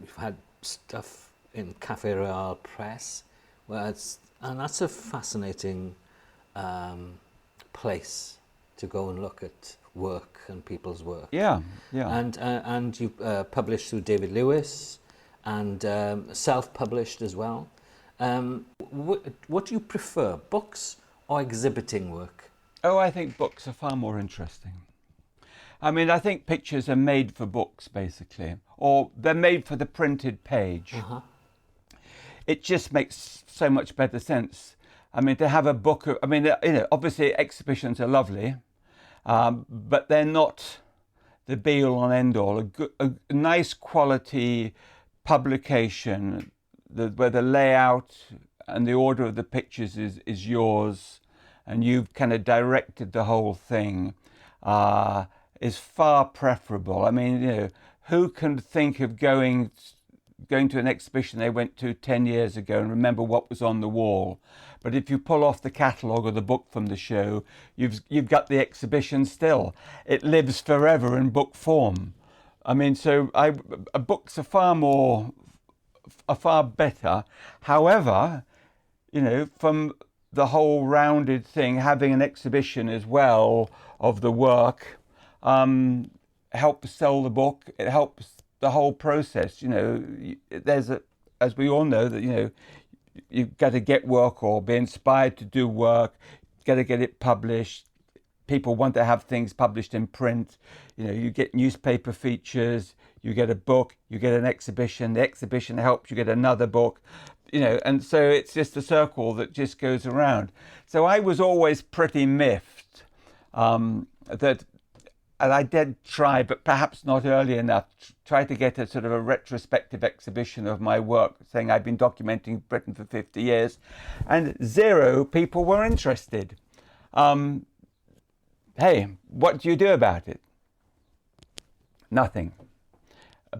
we've had stuff in Cafe Royal Press, and that's a fascinating place to go and look at work and people's work. Yeah. And you published through David Lewis, and self-published as well. What do you prefer, books or exhibiting work? Oh, I think books are far more interesting. I mean, I think pictures are made for books, basically, or they're made for the printed page. Uh-huh. It just makes so much better sense. I mean, to have a book, obviously exhibitions are lovely, but they're not the be-all and end-all. A nice quality publication where the layout and the order of the pictures is yours, and you've kind of directed the whole thing, is far preferable. I mean, who can think of going to an exhibition they went to 10 years ago and remember what was on the wall? But if you pull off the catalogue or the book from the show, you've got the exhibition still. It lives forever in book form. I mean, so books are far better. However, from the whole rounded thing, having an exhibition as well of the work helps sell the book. It helps the whole process. As we all know, that you've got to get work or be inspired to do work. You've got to get it published. People want to have things published in print. You get newspaper features, you get a book, you get an exhibition. The exhibition helps you get another book. And so it's just a circle that just goes around. So I was always pretty miffed and I did try, but perhaps not early enough, try to get a sort of a retrospective exhibition of my work, saying I've been documenting Britain for 50 years, and 0 people were interested. Hey, what do you do about it? Nothing.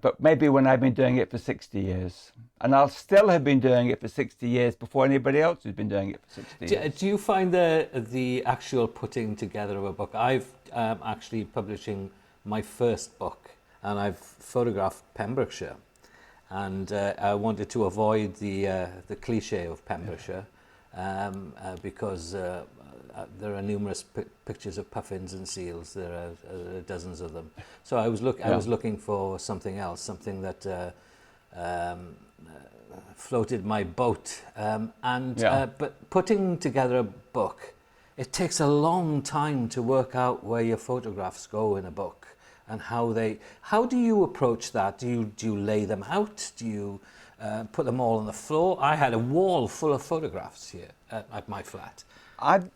But maybe when I've been doing it for 60 years, and I'll still have been doing it for 60 years before anybody else has been doing it for 60 years. Do you find the actual putting together of a book? I've actually publishing my first book, and I've photographed Pembrokeshire, and I wanted to avoid the cliche of Pembrokeshire, because there are numerous pictures of puffins and seals. There are dozens of them. So I was looking for something else, something that floated my boat. But putting together a book, it takes a long time to work out where your photographs go in a book and how do you approach that? Do you lay them out? Do you put them all on the floor? I had a wall full of photographs here at my flat. I've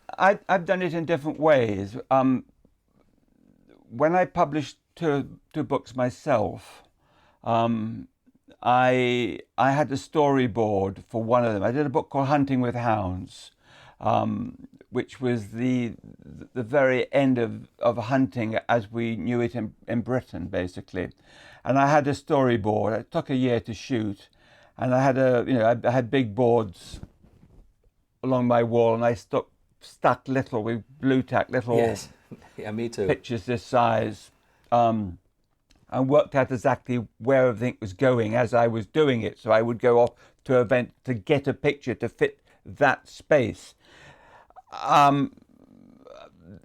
done it in different ways. When I published two books myself, I had a storyboard for one of them. I did a book called Hunting with Hounds, which was the very end of hunting as we knew it in Britain, basically. And I had a storyboard. It took a year to shoot, and I had I had big boards along my wall, and I stuck with blue tack little yes. Yeah, me too. pictures this size, and worked out exactly where everything was going as I was doing it. So I would go off to an event to get a picture to fit that space. And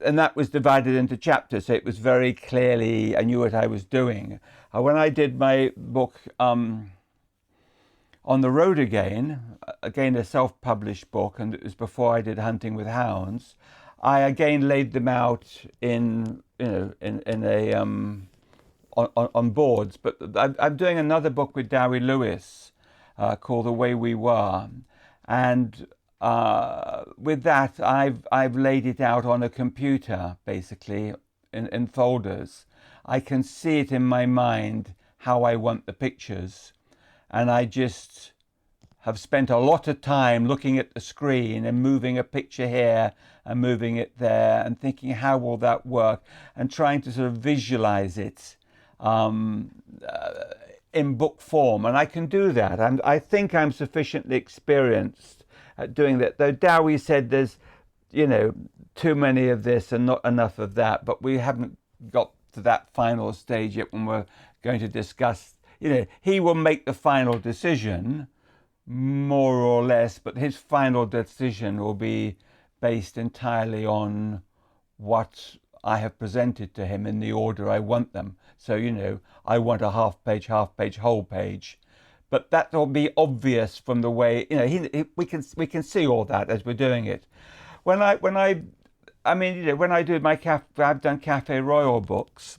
that was divided into chapters, so it was very clearly, I knew what I was doing. When I did my book On the Road again a self-published book, and it was before I did Hunting with Hounds, I again laid them out on boards. But I'm doing another book with Dewi Lewis called The Way We Were, and with that I've laid it out on a computer, basically in folders. I can see it in my mind how I want the pictures, and I just have spent a lot of time looking at the screen and moving a picture here and moving it there and thinking, how will that work, and trying to sort of visualize it in book form. And I can do that. I think I'm sufficiently experienced at doing that, though Dewi said there's too many of this and not enough of that, but we haven't got to that final stage yet when we're going to discuss he will make the final decision, more or less, but his final decision will be based entirely on what I have presented to him in the order I want them. So, I want a half page, whole page. But that will be obvious from the way, we can see all that as we're doing it. When I do I've done Cafe Royal books,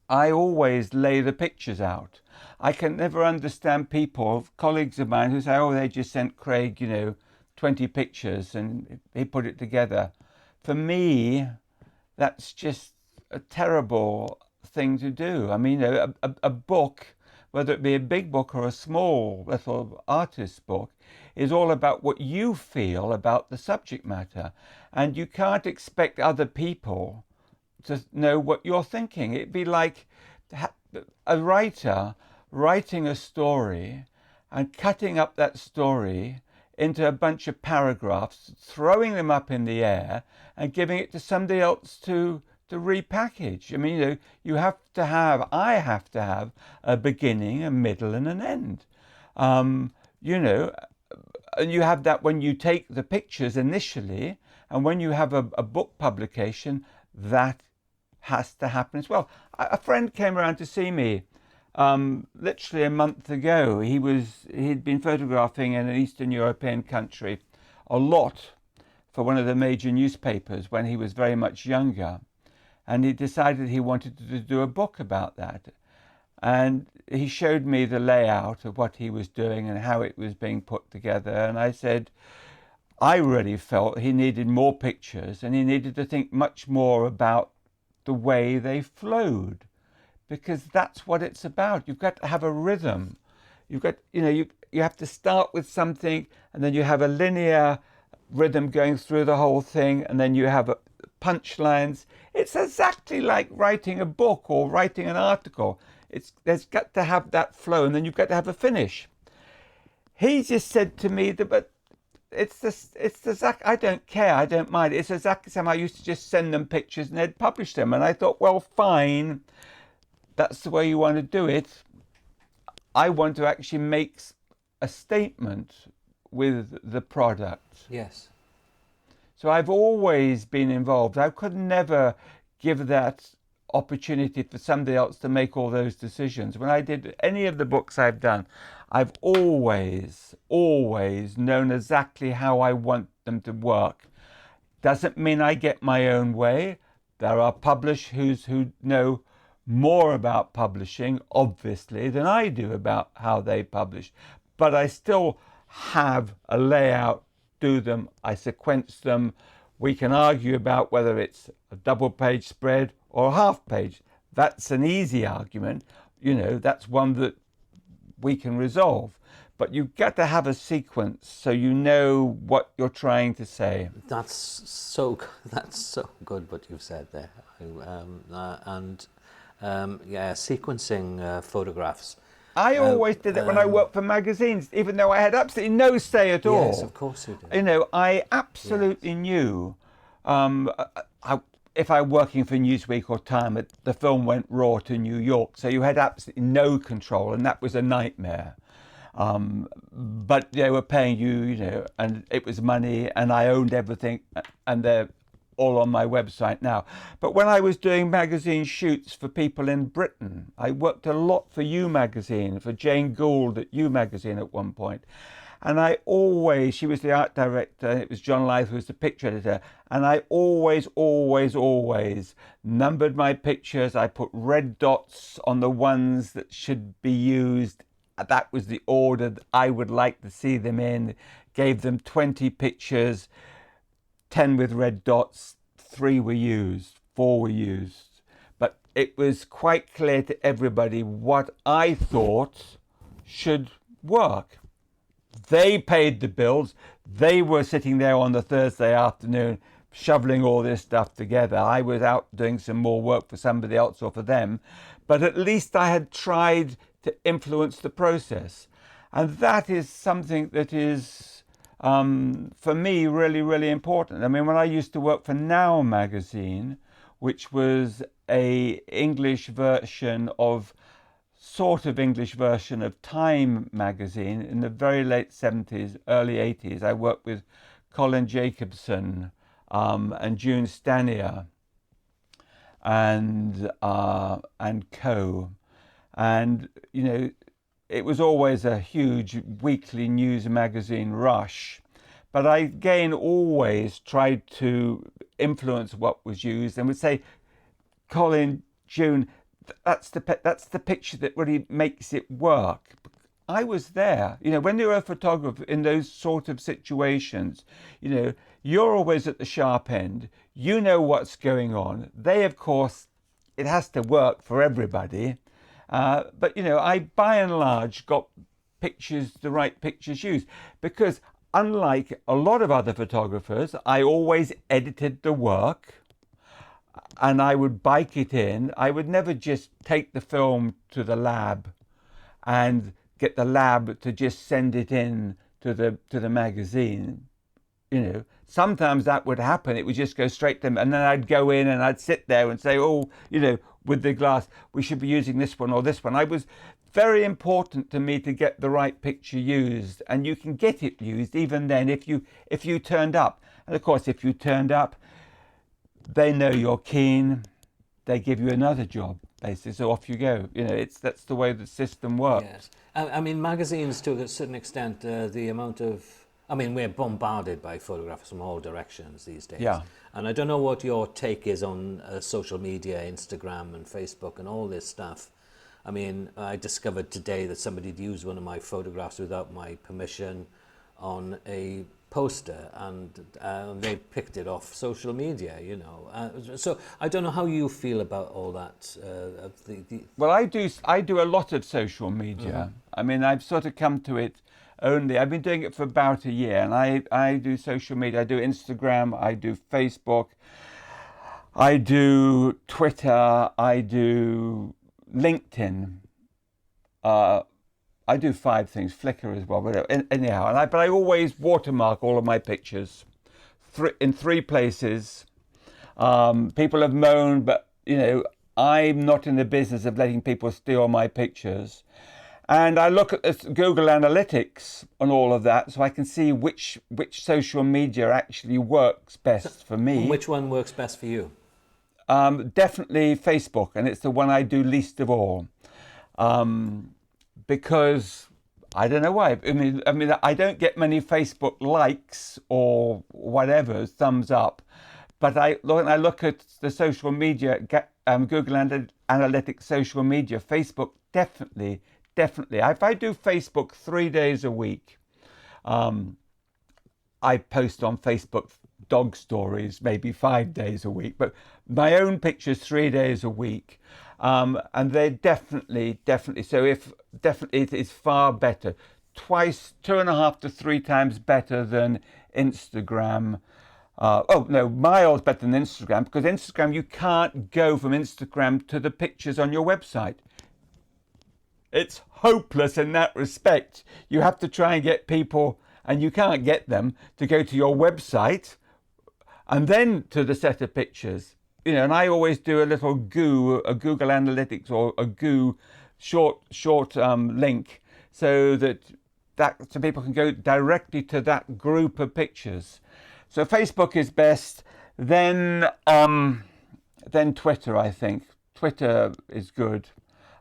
I always lay the pictures out. I can never understand people, colleagues of mine, who say, oh, they just sent Craig, 20 pictures and he put it together. For me, that's just a terrible thing to do. I mean, a book, whether it be a big book or a small little artist's book, is all about what you feel about the subject matter. And you can't expect other people to know what you're thinking. It'd be like a writer writing a story and cutting up that story into a bunch of paragraphs, throwing them up in the air and giving it to somebody else to repackage. I mean, I have to have a beginning, a middle and an end. And you have that when you take the pictures initially, and when you have a book publication, that has to happen as well. A friend came around to see me literally a month ago. He'd been photographing in an Eastern European country a lot for one of the major newspapers when he was very much younger, and he decided he wanted to do a book about that. And he showed me the layout of what he was doing and how it was being put together, and I said I really felt he needed more pictures and he needed to think much more about the way they flowed, because that's what it's about. You've got to have a rhythm. You've got, you have to start with something, and then you have a linear rhythm going through the whole thing, and then you have punchlines. It's exactly like writing a book or writing an article. There's got to have that flow, and then you've got to have a finish. He just said to me that, but it's the I don't care, I don't mind. It's exactly the same. I used to just send them pictures and they'd publish them, and I thought, well, fine, that's the way you want to do it. I want to actually make a statement with the product. Yes. So I've always been involved. I could never give that opportunity for somebody else to make all those decisions. When I did any of the books I've done, I've always known exactly how I want them to work. Doesn't mean I get my own way. There are publishers who know more about publishing, obviously, than I do about how they publish. But I still have a layout, do them, I sequence them. We can argue about whether it's a double-page spread or a half-page. That's an easy argument. That's one that we can resolve. But you've got to have a sequence so you know what you're trying to say. That's so good what you've said there. Sequencing photographs. I always did that when I worked for magazines, even though I had absolutely no say at all. Yes, of course you did. I absolutely knew if I were working for Newsweek or Time, the film went raw to New York, so you had absolutely no control, and that was a nightmare. But they were paying you, and it was money, and I owned everything, and they're all on my website now. But when I was doing magazine shoots for people in Britain, I worked a lot for You Magazine, for Jane Gould at You Magazine at one point. And she was the art director, and it was John Lyth who was the picture editor. And I always numbered my pictures. I put red dots on the ones that should be used. That was the order that I would like to see them in. Gave them 20 pictures, 10 with red dots, 3 were used, 4 were used. But it was quite clear to everybody what I thought should work. They paid the bills. They were sitting there on the Thursday afternoon shoveling all this stuff together. I was out doing some more work for somebody else or for them. But at least I had tried to influence the process. And that is something that is, for me, really, really important. I mean, when I used to work for Now magazine, which was an English version of sort of English version of Time magazine in the very late 70s, early 80s. I worked with Colin Jacobson and June Stanier and co. And, you know, it was always a huge weekly news magazine rush. But I, again, always tried to influence what was used and would say, Colin, June, that's the picture that really makes it work. I was there. You know, when you're a photographer in those sort of situations, you know, you're always at the sharp end. You know what's going on. They, of course, it has to work for everybody. But, you know, I, by and large, got pictures, the right pictures used. Because unlike a lot of other photographers, I always edited the work. And I would bike it in. I would never just take the film to the lab and get the lab to just send it in to the magazine. You know, sometimes that would happen. It would just go straight to them, and then I'd go in and I'd sit there and say, oh, you know, with the glass, we should be using this one or this one. I was very important to me to get the right picture used, and you can get it used even then if you turned up. And of course, if you turned up, they know you're keen, they give you another job, basically, so off you go. You know, that's the way the system works. Yes. I mean, magazines, to a certain extent, the amount of... I mean, we're bombarded by photographs from all directions these days. Yeah. And I don't know what your take is on social media, Instagram and Facebook and all this stuff. I mean, I discovered today that somebody had used one of my photographs without my permission on a poster, and they picked it off social media, you know. So I don't know how you feel about all that. Well, I do a lot of social media. Mm-hmm. I mean, I've sort of come to it only. I've been doing it for about a year, and I do social media. I do Instagram, I do Facebook, I do Twitter, I do LinkedIn. I do 5 things, Flickr as well, but anyhow. But I always watermark all of my pictures in 3 places. People have moaned, but, you know, I'm not in the business of letting people steal my pictures. And I look at this Google Analytics and all of that, so I can see which social media actually works best for me. Which one works best for you? Definitely Facebook, and it's the one I do least of all. Because I don't know why. I mean, I don't get many Facebook likes or whatever, thumbs up. But when I look at the social media, Google Analytics social media, Facebook definitely. If I do Facebook 3 days a week, I post on Facebook dog stories maybe 5 days a week, but my own pictures 3 days a week. And they're definitely. So it is far better, 2.5 to 3 times better than Instagram. Miles better than Instagram, because Instagram, you can't go from Instagram to the pictures on your website. It's hopeless in that respect. You have to try and get people, and you can't get them to go to your website and then to the set of pictures. You know, and I always do a little a Google Analytics or a short link, so that so people can go directly to that group of pictures. So Facebook is best. Then Twitter, I think. Twitter is good.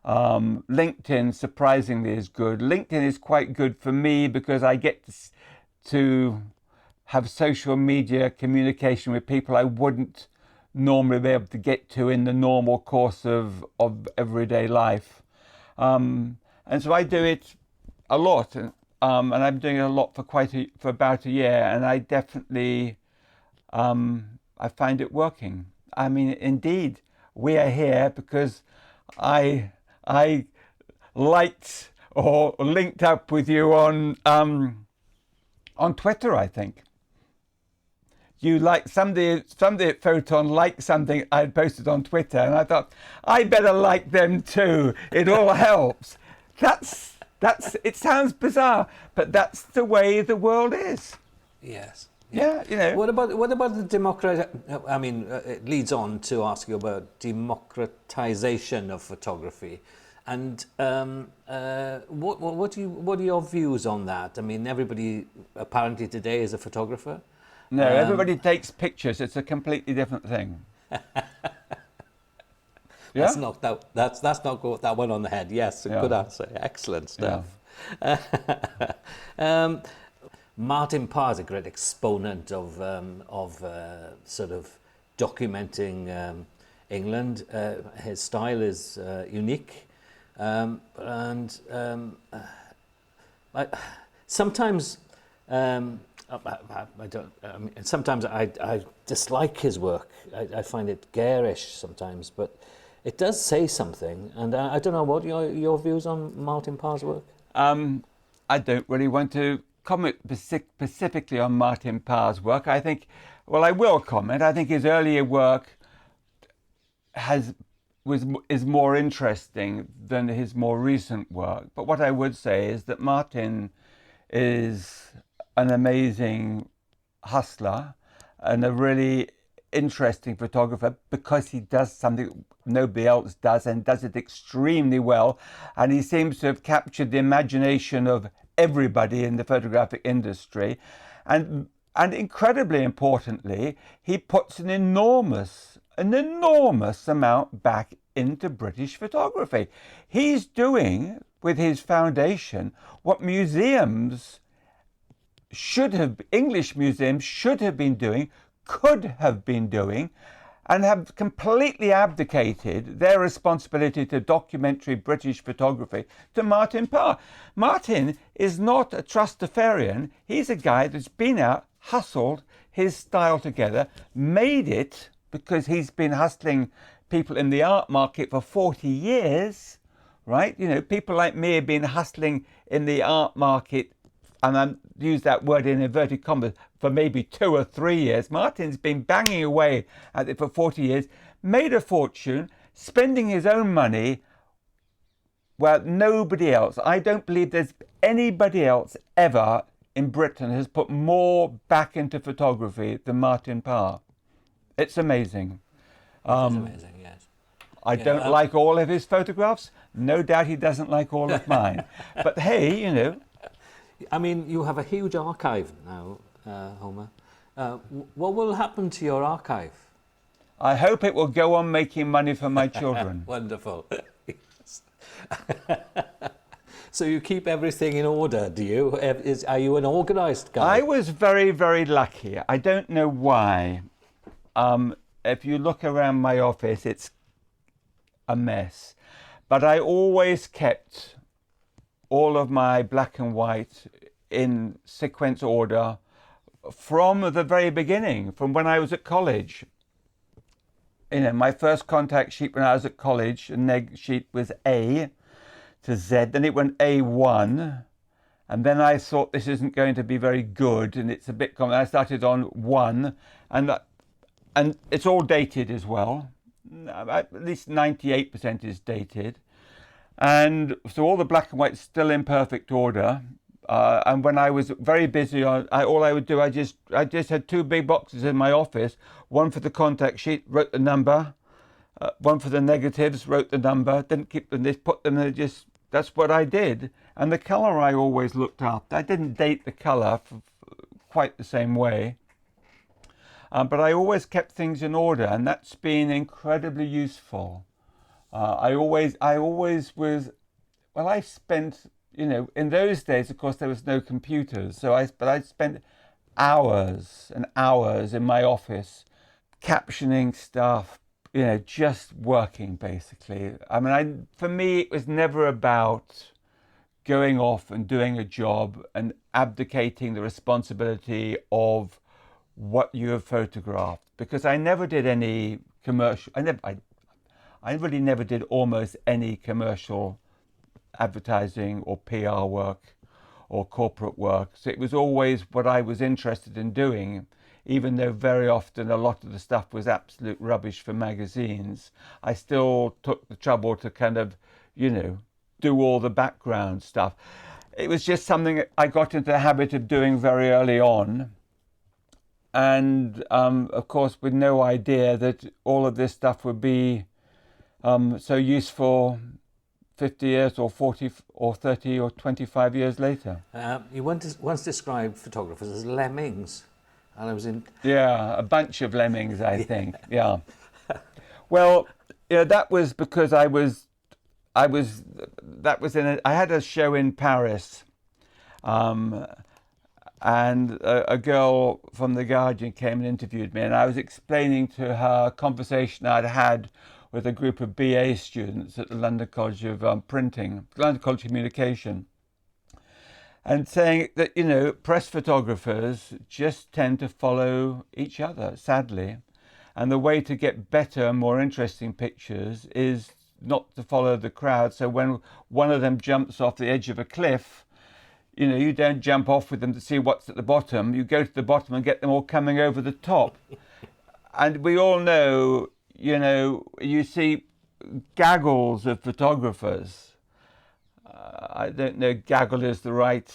LinkedIn, surprisingly, is good. LinkedIn is quite good for me because I get to have social media communication with people I wouldn't normally be able to get to in the normal course of everyday life. And so I do it a lot, and I'm doing it a lot for about a year, and I definitely I find it working. I mean, indeed, we are here because I liked or linked up with you on Twitter, I think. You like somebody at Ffoton liked something I posted on Twitter, and I thought I better like them too. It all helps. It sounds bizarre, but that's the way the world is. Yes. Yeah, you know. What about the democrat? I mean, it leads on to ask you about democratization of photography. And what are your views on that? I mean, everybody apparently today is a photographer. No, everybody takes pictures. It's a completely different thing. That's Yeah? not that one on the head. Yes, a good answer. Excellent stuff. Martin Parr is a great exponent of sort of documenting England. His style is unique, sometimes I don't. I mean, sometimes I dislike his work. I find it garish sometimes, but it does say something. And I don't know what your views on Martin Parr's work. I don't really want to comment specifically on Martin Parr's work. I think, well, I will comment. I think his earlier work is more interesting than his more recent work. But what I would say is that Martin is an amazing hustler and a really interesting photographer because he does something nobody else does and does it extremely well, and he seems to have captured the imagination of everybody in the photographic industry, and incredibly importantly, he puts an enormous amount back into British photography. He's doing with his foundation what English museums should have been doing, could have been doing, and have completely abdicated their responsibility to documentary British photography to Martin Parr. Martin is not a trustafarian. He's a guy that's been out, hustled his style together, made it, because he's been hustling people in the art market for 40 years, right? You know, people like me have been hustling in the art market, and I use that word in inverted commas, for maybe 2 or 3 years. Martin's been banging away at it for 40 years, made a fortune, spending his own money. Well, nobody else. I don't believe there's anybody else ever in Britain has put more back into photography than Martin Parr. It's amazing. It is amazing, yes. I don't like all of his photographs. No doubt he doesn't like all of mine. But hey, you know. I mean, you have a huge archive now, Homer. What will happen to your archive? I hope it will go on making money for my children. Wonderful. So you keep everything in order, do you? Are you an organised guy? I was very, very lucky. I don't know why. If you look around my office, it's a mess. But I always kept all of my black and white in sequence order from the very beginning, from when I was at college. You know, my first contact sheet when I was at college, the neg sheet was A to Z, then it went A1, and then I thought this isn't going to be very good, and it's a bit common. I started on 1, and it's all dated as well. At least 98% is dated. And so all the black and white's still in perfect order. And when I was very busy, all I would do, I just had 2 big boxes in my office. One for the contact sheet, wrote the number. One for the negatives, wrote the number. Didn't keep them, just put them there. That's what I did. And the colour I always looked up. I didn't date the colour quite the same way. But I always kept things in order, and that's been incredibly useful. I always was, well, I spent, you know, in those days, of course, there was no computers. But I spent hours and hours in my office captioning stuff, you know, just working basically. I mean, for me, it was never about going off and doing a job and abdicating the responsibility of what you have photographed, because I never did any commercial. I really never did almost any commercial advertising or PR work or corporate work. So it was always what I was interested in doing, even though very often a lot of the stuff was absolute rubbish for magazines. I still took the trouble to kind of, you know, do all the background stuff. It was just something I got into the habit of doing very early on. And of course, with no idea that all of this stuff would be so useful 50 years or 40 or 30 or 25 years later. You once described photographers as lemmings, and I was in... Yeah, a bunch of lemmings, I think. Yeah. Well, that was because I had a show in Paris, and a girl from The Guardian came and interviewed me, and I was explaining to her a conversation I'd had with a group of BA students at the London College of London College of Communication, and saying that, press photographers just tend to follow each other, sadly. And the way to get better, more interesting pictures is not to follow the crowd. So when one of them jumps off the edge of a cliff, you don't jump off with them to see what's at the bottom. You go to the bottom and get them all coming over the top. And we all know, you see gaggles of photographers. I don't know, gaggle is the right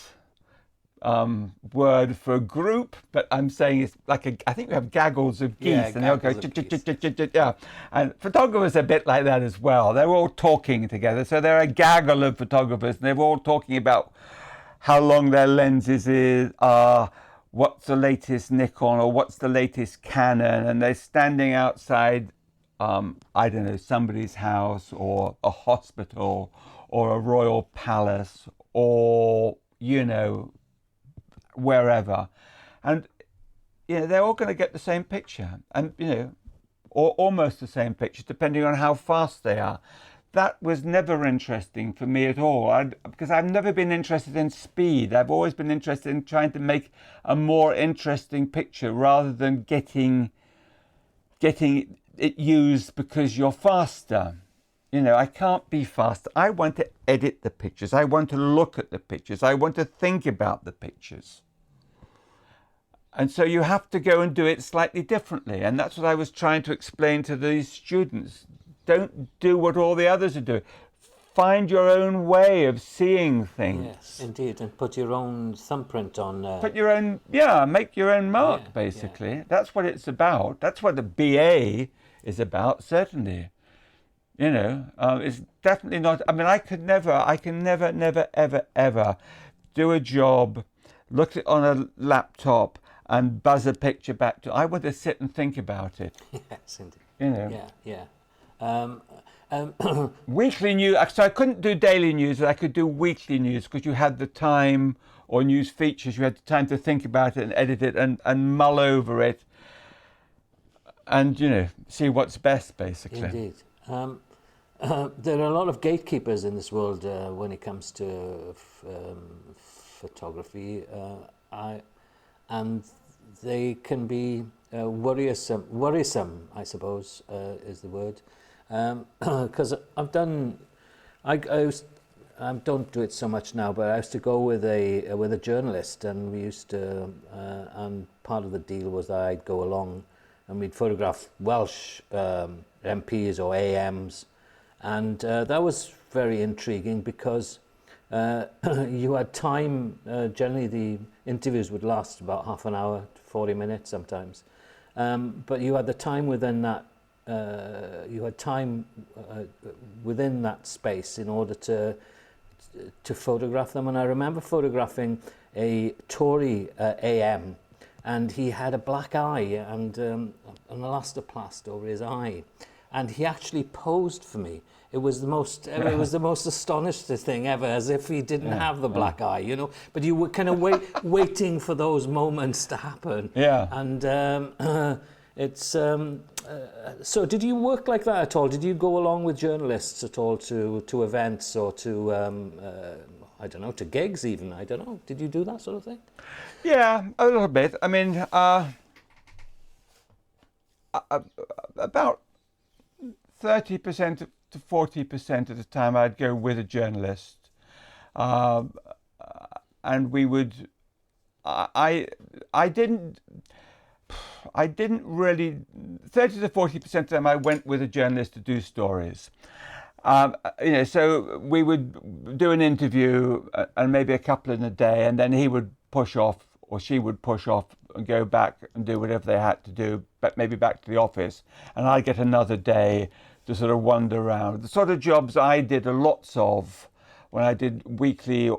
word for a group, but I'm saying it's like I think we have gaggles of geese, and they'll go yeah. And photographers are a bit like that as well. They're all talking together, so they're a gaggle of photographers, and they're all talking about how long their lenses are, what's the latest Nikon or what's the latest Canon, and they're standing outside, I don't know, somebody's house or a hospital or a royal palace or wherever, and they're all going to get the same picture, and or almost the same picture, depending on how fast they are. That was never interesting for me at all, because I've never been interested in speed. I've always been interested in trying to make a more interesting picture rather than getting it used because you're faster. I can't be fast. I want to edit the pictures. I want to look at the pictures. I want to think about the pictures. And so you have to go and do it slightly differently. And that's what I was trying to explain to these students. Don't do what all the others are doing. Find your own way of seeing things. Yes, indeed. And put your own thumbprint on... Make your own mark, basically. Yeah. That's what it's about. That's what the BA is about, certainly. It's definitely not... I can never, ever do a job, look at on a laptop and buzz a picture back to... I want to sit and think about it. Yes, indeed. Yeah. Weekly news. So I couldn't do daily news, but I could do weekly news because you had the time, or news features, you had the time to think about it and edit it and mull over it and, see what's best, basically. Indeed. There are a lot of gatekeepers in this world when it comes to photography, and they can be worrisome, I suppose, is the word. Because I don't do it so much now, but I used to go with a journalist, and we used to, and part of the deal was that I'd go along and we'd photograph Welsh MPs or AMs, and that was very intriguing because you had time. Generally, the interviews would last about half an hour, 40 minutes sometimes, but you had the time within that. Within that space in order to photograph them. And I remember photographing a Tory AM, and he had a black eye and an elastoplast over his eye, and he actually posed for me. It was the most astonishing thing ever, as if he didn't have the black eye, But you were kind of waiting for those moments to happen. Yeah. And it's so. Did you work like that at all? Did you go along with journalists at all to events or to I don't know, to gigs even? I don't know. Did you do that sort of thing? Yeah, a little bit. About 30% to 40% of the time I'd go with a journalist, and we would. I didn't really. 30 to 40% of the time I went with a journalist to do stories. So we would do an interview and maybe a couple in a day, and then he would push off or she would push off and go back and do whatever they had to do, but maybe back to the office, and I'd get another day to sort of wander around. The sort of jobs I did lots of when I did weekly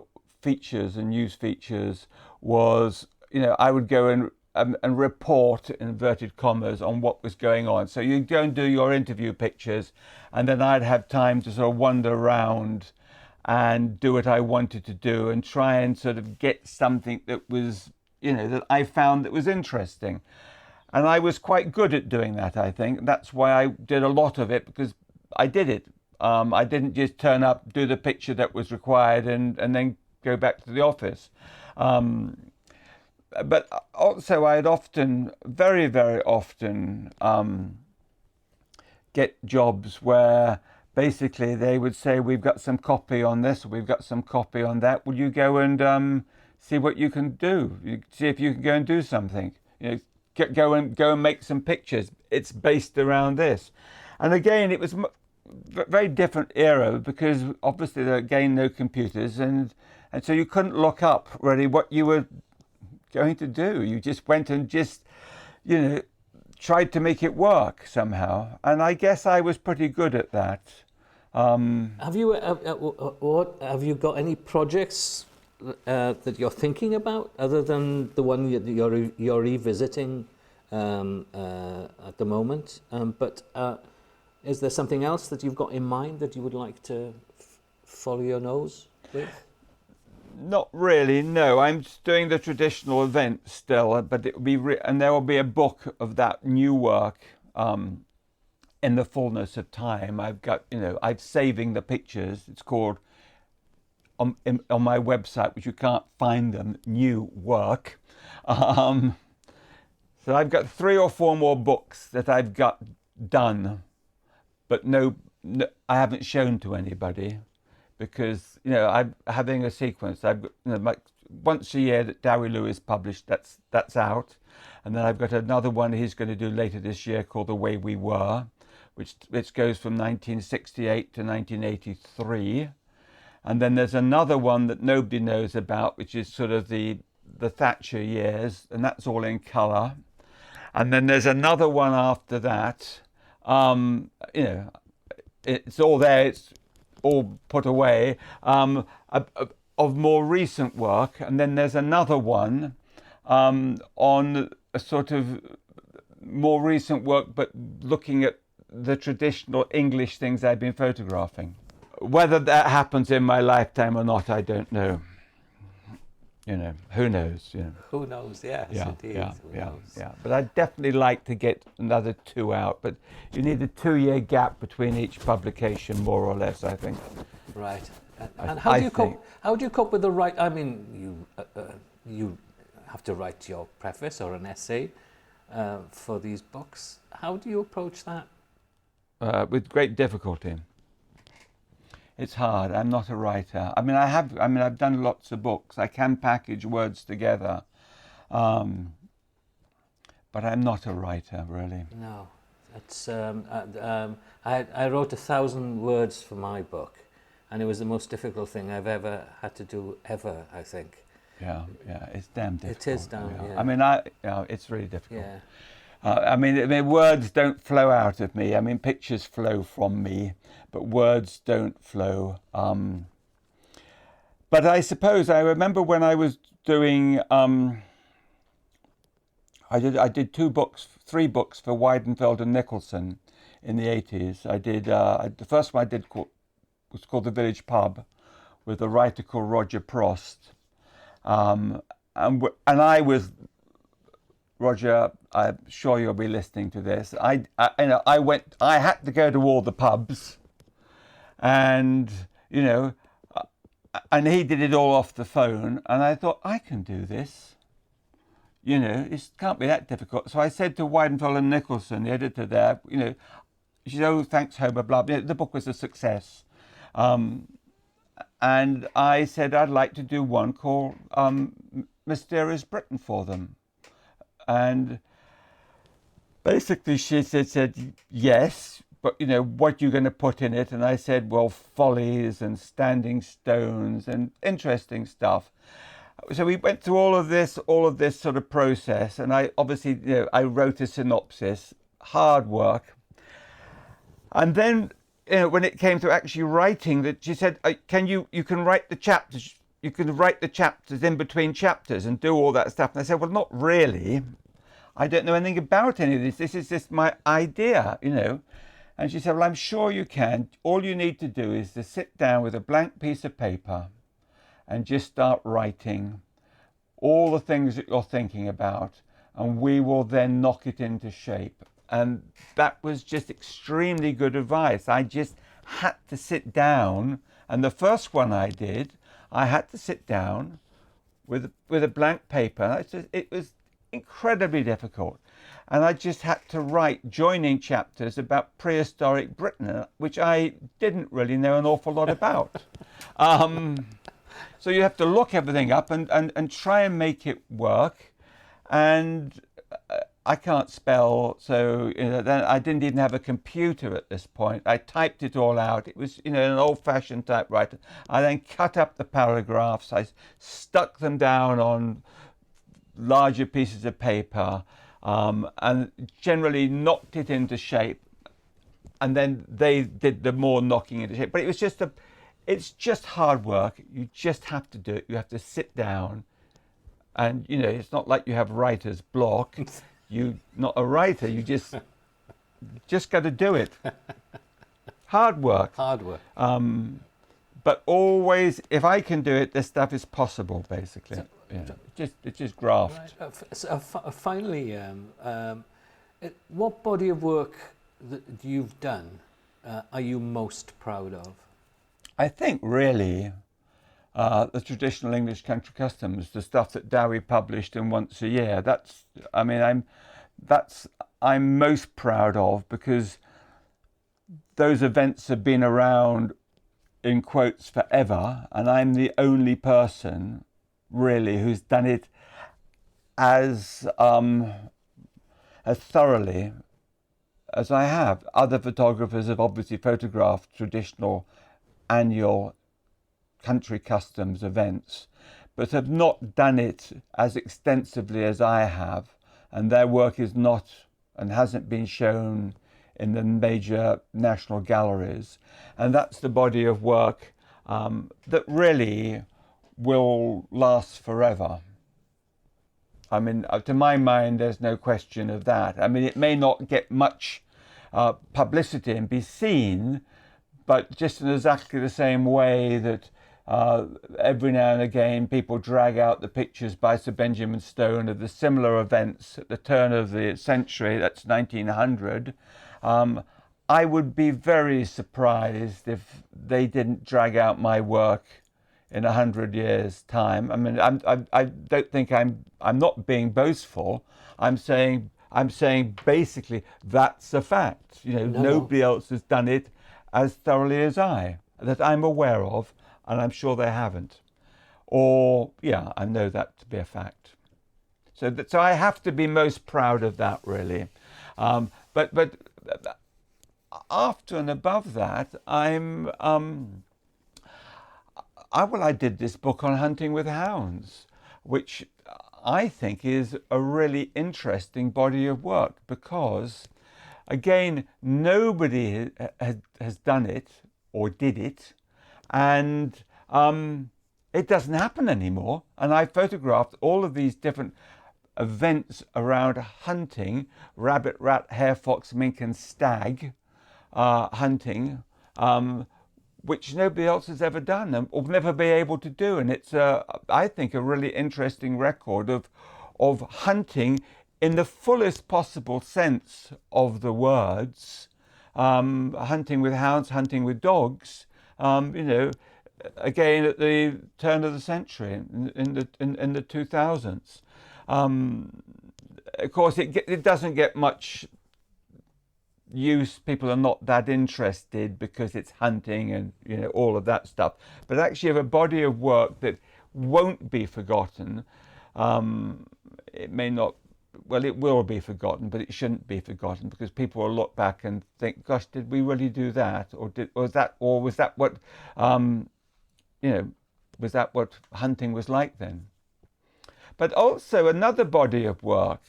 features and news features was, I would go and report, in inverted commas, on what was going on. So you'd go and do your interview pictures, and then I'd have time to sort of wander around and do what I wanted to do and try and sort of get something that was, that I found that was interesting. And I was quite good at doing that, I think. That's why I did a lot of it, because I did it. I didn't just turn up, do the picture that was required and then go back to the office. But also I'd often, very, very often, get jobs where basically they would say, we've got some copy on this, we've got some copy on that. Will you go and see what you can do? See if you can go and do something. Go and make some pictures. It's based around this. And again, it was a very different era, because obviously there were, again, no computers, and so you couldn't look up really what you were going to do. You just went and tried to make it work somehow. And I guess I was pretty good at that. Have you got any projects that you're thinking about, other than the one you're revisiting at the moment? But is there something else that you've got in mind that you would like to follow your nose with? Not really, no. I'm doing the traditional event still, but it will be and there will be a book of that new work in the fullness of time. I've got, I'm saving the pictures. It's called on my website, which you can't find them, new work. So I've got 3 or 4 more books that I've got done, but no, I haven't shown to anybody, because I'm having a sequence. I've got once a year that Dewi Lewis published. That's out, and then I've got another one he's going to do later this year called The Way We Were, which goes from 1968 to 1983. And then there's another one that nobody knows about, which is sort of the Thatcher years, and that's all in colour. And then there's another one after that. It's all there. It's all put away, of more recent work. And then there's another one on a sort of more recent work, but looking at the traditional English things I've been photographing. Whether that happens in my lifetime or not, I don't know. Who knows? Who knows? Yes, indeed. Yeah. But I'd definitely like to get another 2 out. But you need a 2-year gap between each publication, more or less, I think. Right. And how do you cope? How do you cope with the write? I mean, you have to write your preface or an essay for these books. How do you approach that? With great difficulty. It's hard. I'm not a writer. I've done lots of books. I can package words together, but I'm not a writer, really. No, it's. I wrote 1,000 words for my book, and it was the most difficult thing I've ever had to do ever, I think. Yeah. It's damn difficult. It is damn. Yeah. It's really difficult. Yeah. Words don't flow out of me. Pictures flow from me, but words don't flow. But I suppose I remember when I was doing. I did 3 books for Weidenfeld and Nicholson in the 80s. I did the first one I did was called The Village Pub, with a writer called Roger Prost, and I was. Roger, I'm sure you'll be listening to this. I had to go to all the pubs, and and he did it all off the phone. And I thought, I can do this. It can't be that difficult. So I said to Weidenfeld and Nicholson, the editor there, she said, "Oh, thanks, Homer, blah, blah." The book was a success, and I said I'd like to do one called Mysterious Britain for them. And basically she said yes, but what are you going to put in it? And I said, well, follies and standing stones and interesting stuff. So we went through all of this sort of process, and I obviously I wrote a synopsis, hard work. And then, when it came to actually writing, that she said, you can write the chapters, you can write the chapters in between chapters and do all that stuff. And I said, well, not really. I don't know anything about any of this. This is just my idea, And she said, well, I'm sure you can. All you need to do is to sit down with a blank piece of paper and just start writing all the things that you're thinking about, and we will then knock it into shape. And that was just extremely good advice. I just had to sit down, and the first one I did, I had to sit down with a blank paper. It was incredibly difficult. And I just had to write joining chapters about prehistoric Britain, which I didn't really know an awful lot about. So you have to look everything up and try and make it work. And I can't spell, so then I didn't even have a computer at this point. I typed it all out. It was an old-fashioned typewriter. I then cut up the paragraphs. I stuck them down on larger pieces of paper, and generally knocked it into shape. And then they did the more knocking into shape. But it's just hard work. You just have to do it. You have to sit down, and it's not like you have writer's block. You're not a writer. You just got to do it. Hard work. Hard work. But always, if I can do it, this stuff is possible. Basically, it's just graft. Right. Finally, what body of work that you've done are you most proud of? I think really the traditional English country customs, the stuff that Dewi published in once a year. I'm most proud of, because those events have been around in quotes forever, and I'm the only person really who's done it as thoroughly as I have. Other photographers have obviously photographed traditional annual country customs events, but have not done it as extensively as I have, and their work is not and hasn't been shown in the major national galleries. And that's the body of work that really will last forever. To my mind, there's no question of that. It may not get much publicity and be seen, but just in exactly the same way that every now and again people drag out the pictures by Sir Benjamin Stone of the similar events at the turn of the century, that's 1900, I would be very surprised if they didn't drag out my work in 100 years' time. I don't think I'm not being boastful. I'm saying basically that's a fact. Nobody else has done it as thoroughly as I, that I'm aware of, and I'm sure they haven't. I know that to be a fact. So I have to be most proud of that, really. But after and above that, I did this book on hunting with hounds, which I think is a really interesting body of work, because again, nobody has done it or did it, and it doesn't happen anymore. And I photographed all of these different events around hunting, rabbit, rat, hare, fox, mink and stag hunting, which nobody else has ever done and will never be able to do. And it's, I think, a really interesting record of hunting in the fullest possible sense of the words, hunting with hounds, hunting with dogs, again at the turn of the century, in the 2000s. Of course, it doesn't get much use. People are not that interested because it's hunting and all of that stuff. But actually, have a body of work that won't be forgotten. It may not. Well, it will be forgotten, but it shouldn't be forgotten, because people will look back and think, "Gosh, did we really do that? Or was that what was that what hunting was like then?" But also another body of work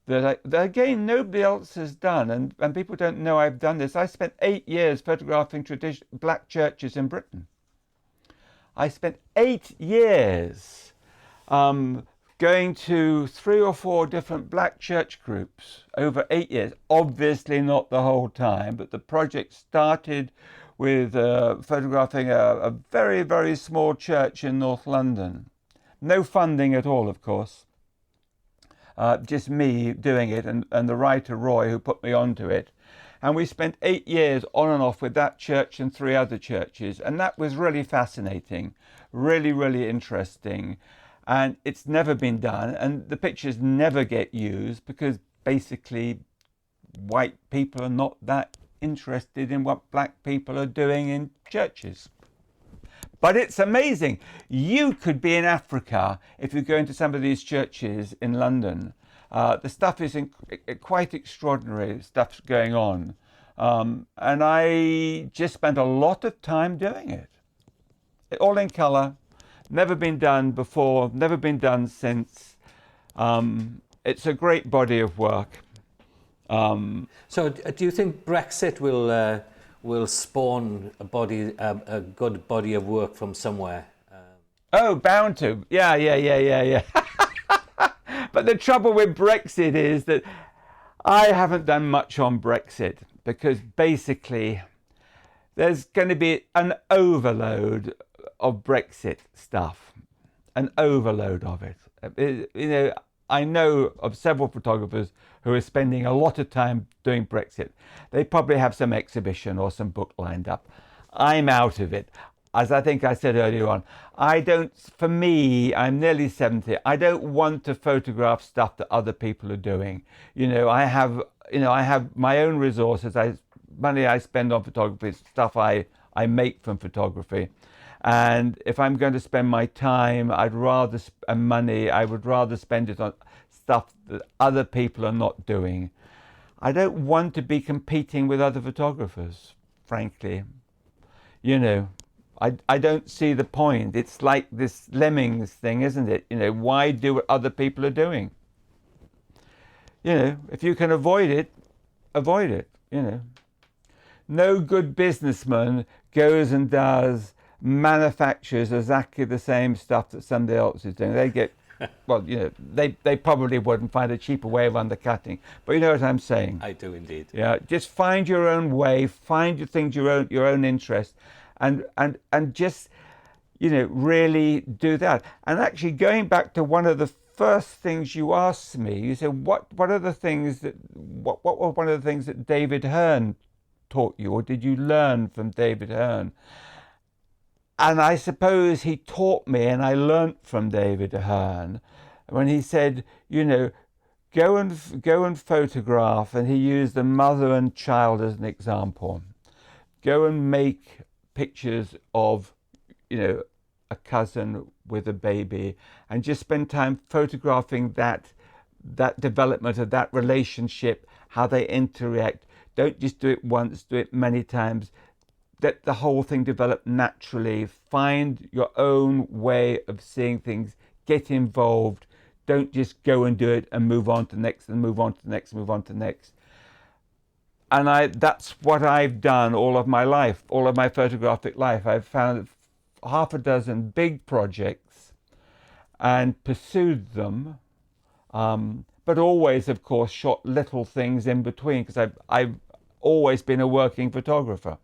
that again nobody else has done, and people don't know I've done this. I spent 8 years photographing black churches in Britain. I spent 8 years going to 3 or 4 different black church groups over 8 years. Obviously not the whole time, but the project started with photographing a very, very small church in North London. No funding at all, of course. Just me doing it and the writer Roy who put me onto it. And we spent 8 years on and off with that church and 3 other churches. And that was really fascinating, really, really interesting. And it's never been done. And the pictures never get used because basically white people are not that interested in what black people are doing in churches. But it's amazing. You could be in Africa if you go into some of these churches in London. The stuff is quite extraordinary, stuff's going on. And I just spent a lot of time doing it. All in colour, never been done before, never been done since. It's a great body of work. So do you think Brexit will spawn a good body of work from somewhere? Oh, bound to. Yeah. But the trouble with Brexit is that I haven't done much on Brexit because basically there's going to be an overload of Brexit stuff, an overload of it. You know, I know of several photographers who are spending a lot of time doing Brexit. They probably have some exhibition or some book lined up. I'm out of it. As I think I said earlier on, for me, I'm nearly 70. I don't want to photograph stuff that other people are doing. I have my own resources. Money I spend on photography, stuff I make from photography. And if I'm going to spend my time, I would rather spend it on stuff that other people are not doing. I don't want to be competing with other photographers, frankly. I don't see the point. It's like this Lemmings thing, isn't it? Why do what other people are doing? If you can avoid it, avoid it, No good businessman goes and manufactures exactly the same stuff that somebody else is doing. They get, well, they probably wouldn't find a cheaper way of undercutting. But you know what I'm saying? I do indeed. Yeah, just find your own way, find your things, your own interest, and just, really do that. And actually, going back to one of the first things you asked me, you said, what were one of the things that David Hearn taught you, or did you learn from David Hearn? And I suppose he taught me, and I learnt from David Hearn when he said, go and photograph, and he used the mother and child as an example. Go and make pictures of, a cousin with a baby, and just spend time photographing that development of that relationship, how they interact. Don't just do it once, do it many times. Let the whole thing develop naturally. Find your own way of seeing things. Get involved. Don't just go and do it and move on to the next and move on to the next and move on to the next. And that's what I've done all of my life, all of my photographic life. I've found half a dozen big projects and pursued them, but always, of course, shot little things in between because I've always been a working photographer.